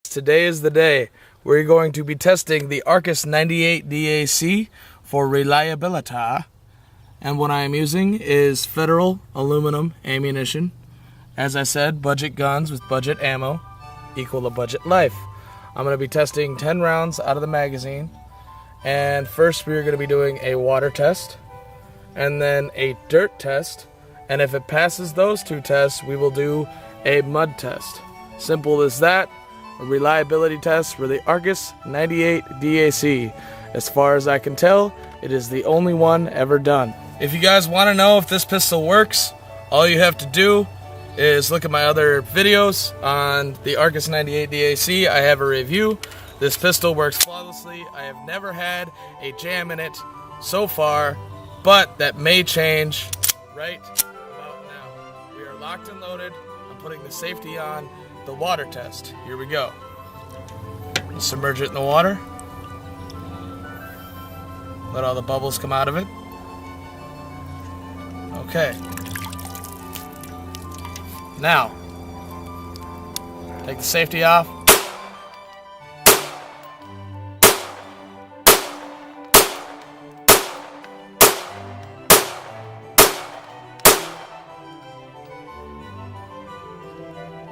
Today is the day we're going to be testing the Arcus 98DAC for reliability, and what I am using is federal aluminum ammunition. As I said, budget guns with budget ammo equal a budget life. I'm going to be testing 10 rounds out of the magazine, and first we're going to be doing a water test and then a dirt test, and if it passes those two tests we will do a mud test. Simple as that. A reliability test for the Arcus 98DAC. As far as I can tell, it is the only one ever done. If you guys want to know if this pistol works, all you have to do is look at my other videos on the Arcus 98DAC. I have a review. This pistol works flawlessly. I have never had a jam in it so far, but that may change right about now. We are locked and loaded. I'm putting the safety on. The water test. Here we go. Submerge it in the water. Let all the bubbles come out of it. Okay. Now, take the safety off.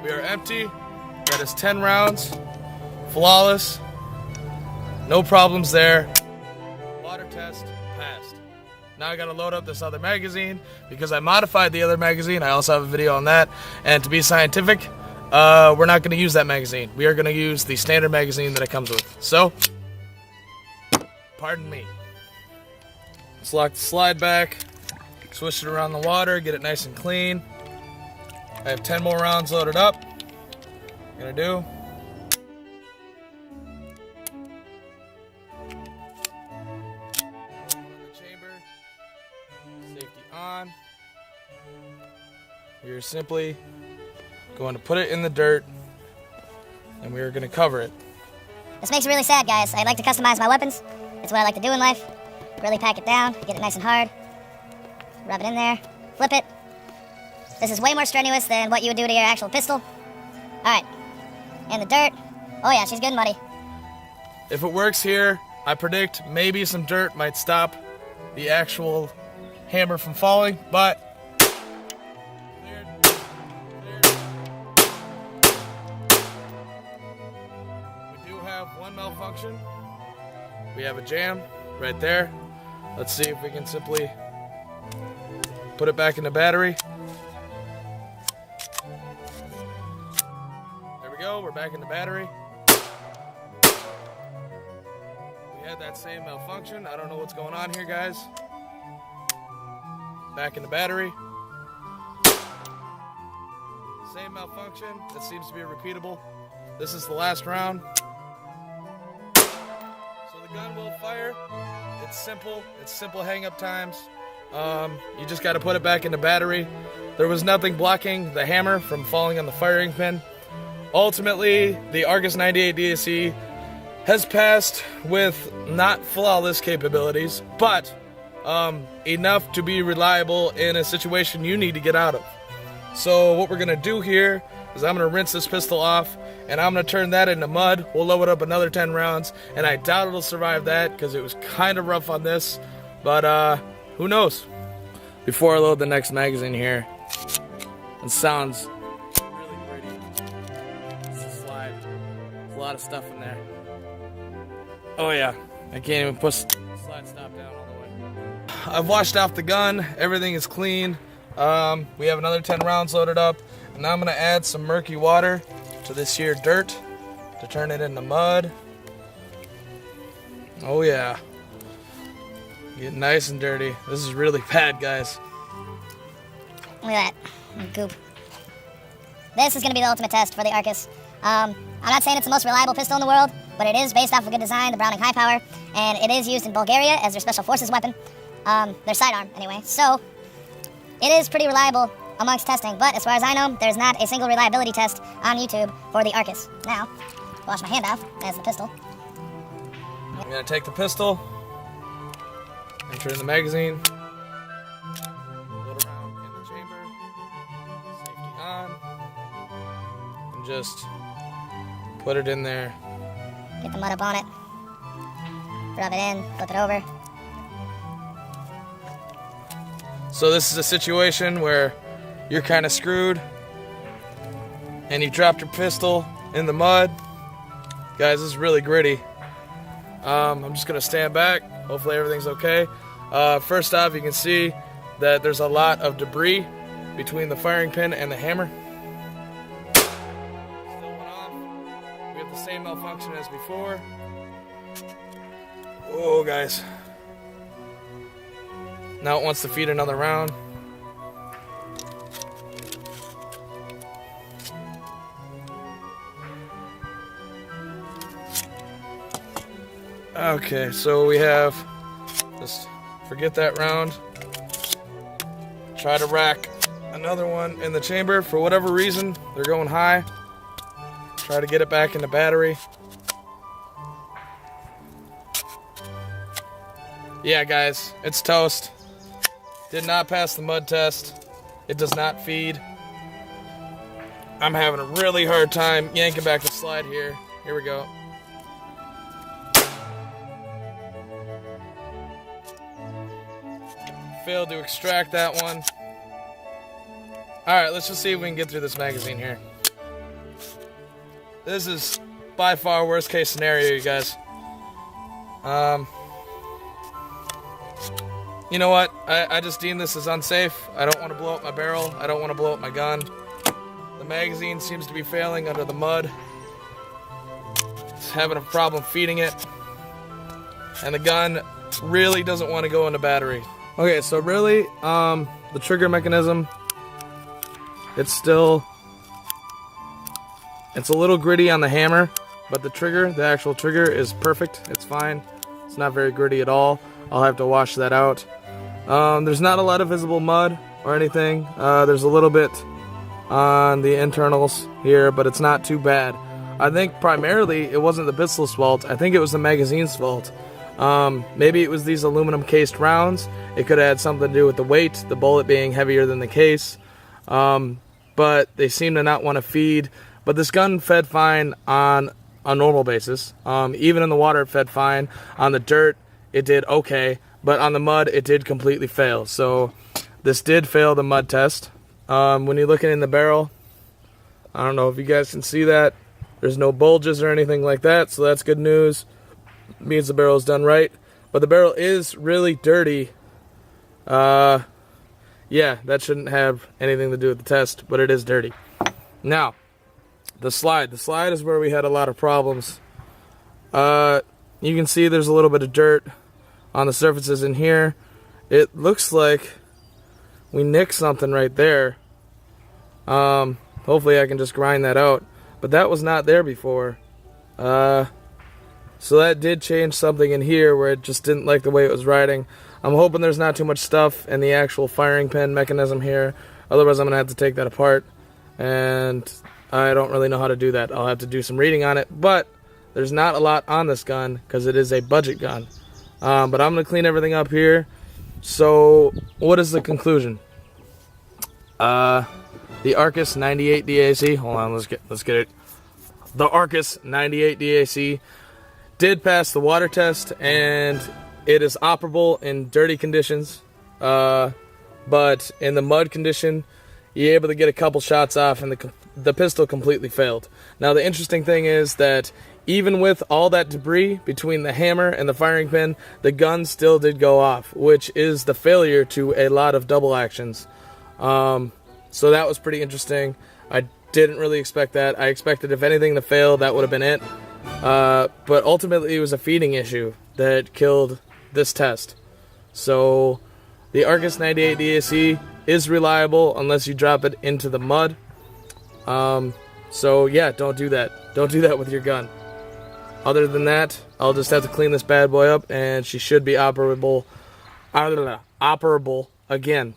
We are empty. That is 10 rounds. Flawless. No problems there. Water test passed. Now I gotta load up this other magazine because I modified the other magazine. I also have a video on that. And to be scientific, we're not gonna use that magazine. We are gonna use the standard magazine that it comes with. So, pardon me. Let's lock the slide back. Swish it around the water. Get it nice and clean. I have 10 more rounds loaded up. I'm gonna do. In the chamber. Safety on. We are simply going to put it in the dirt, and we are going to cover it. This makes me really sad, guys. I like to customize my weapons. It's what I like to do in life. Really pack it down, get it nice and hard. Rub it in there, flip it. This is way more strenuous than what you would do to your actual pistol. Alright. And the dirt. Oh yeah, she's good and muddy. If it works here, I predict maybe some dirt might stop the actual hammer from falling, but cleared. We do have one malfunction. We have a jam right there. Let's see if we can simply put it back in the battery. We're back in the battery. We had that same malfunction. I don't know what's going on here, guys. Back in the battery. Same malfunction. That seems to be repeatable. This is the last round. So the gun will fire. It's simple. It's simple hang-up times. You just got to put it back in the battery. There was nothing blocking the hammer from falling on the firing pin. Ultimately, the Arcus 98DAC has passed with not flawless capabilities, but enough to be reliable in a situation you need to get out of. So what we're going to do here is I'm going to rinse this pistol off, and I'm going to turn that into mud. We'll load up another 10 rounds, and I doubt it'll survive that because it was kind of rough on this, but who knows? Before I load the next magazine here, it sounds a lot of stuff in there. Oh yeah, I can't even push the slide stop down all the way. I've washed off the gun, everything is clean. We have another 10 rounds loaded up, and now I'm gonna add some murky water to this here dirt to turn it into mud. Oh yeah, getting nice and dirty. This is really bad, guys. Look at that goop. This is gonna be the ultimate test for the Arcus. I'm not saying it's the most reliable pistol in the world, but it is based off of good design, the Browning High Power, and it is used in Bulgaria as their special forces weapon, their sidearm anyway. So it is pretty reliable amongst testing, but as far as I know, there's not a single reliability test on YouTube for the Arcus. Now, wash my hand off as the pistol. I'm gonna take the pistol, enter in the magazine, load around in the chamber, safety on, and just put it in there. Get the mud up on it. Rub it in, flip it over. So this is a situation where you're kind of screwed and you dropped your pistol in the mud. Guys, this is really gritty. I'm just gonna stand back. Hopefully everything's okay. First off, you can see that there's a lot of debris between the firing pin and the hammer. Still went off. We have the same malfunction as before. Oh, guys. Now it wants to feed another round. Okay, so we have, just forget that round. Try to rack another one in the chamber. For whatever reason, they're going high. Try to get it back in the battery. Yeah, guys, it's toast. Did not pass the mud test. It does not feed. I'm having a really hard time yanking back the slide here. Here we go. Failed to extract that one. Alright, let's just see if we can get through this magazine here. This is by far worst case scenario, you guys. You know what? I just deem this as unsafe. I don't want to blow up my barrel. I don't want to blow up my gun. The magazine seems to be failing under the mud. It's having a problem feeding it. And the gun really doesn't want to go in the battery. Okay, so really, the trigger mechanism, it's a little gritty on the hammer, but the actual trigger is perfect. It's fine. It's not very gritty at all. I'll have to wash that out. There's not a lot of visible mud or anything. There's a little bit on the internals here, but it's not too bad. I think primarily it wasn't the pistol's fault. I think it was the magazine's fault. Maybe it was these aluminum cased rounds. It could have had something to do with the weight, the bullet being heavier than the case. But they seem to not want to feed. But this gun fed fine on a normal basis. Even in the water, it fed fine. On the dirt, it did okay. But on the mud, it did completely fail. So this did fail the mud test. When you're looking in the barrel, I don't know if you guys can see that. There's no bulges or anything like that, so that's good news. Means the barrel is done right. But the barrel is really dirty. Yeah, that shouldn't have anything to do with the test, but it is dirty. Now, the slide. The slide is where we had a lot of problems. You can see there's a little bit of dirt on the surfaces in here. It looks like we nicked something right there. Hopefully I can just grind that out. But that was not there before. So that did change something in here where it just didn't like the way it was riding. I'm hoping there's not too much stuff in the actual firing pin mechanism here. Otherwise I'm going to have to take that apart. And I don't really know how to do that. I'll have to do some reading on it. But there's not a lot on this gun because it is a budget gun. But I'm going to clean everything up here. So what is the conclusion? The Arcus 98DAC. Hold on, let's get it. The Arcus 98DAC did pass the water test, and it is operable in dirty conditions. But in the mud condition, you're able to get a couple shots off, and the pistol completely failed. Now, the interesting thing is that even with all that debris between the hammer and the firing pin, the gun still did go off, which is the failure to a lot of double actions. So that was pretty interesting. I didn't really expect that. I expected if anything to fail, that would have been it. But ultimately, it was a feeding issue that killed this test. So the Arcus 98DAC is reliable unless you drop it into the mud. So yeah, don't do that. Don't do that with your gun. Other than that, I'll just have to clean this bad boy up, and she should be operable again.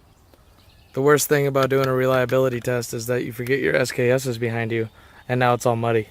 The worst thing about doing a reliability test is that you forget your SKSs behind you, and now it's all muddy.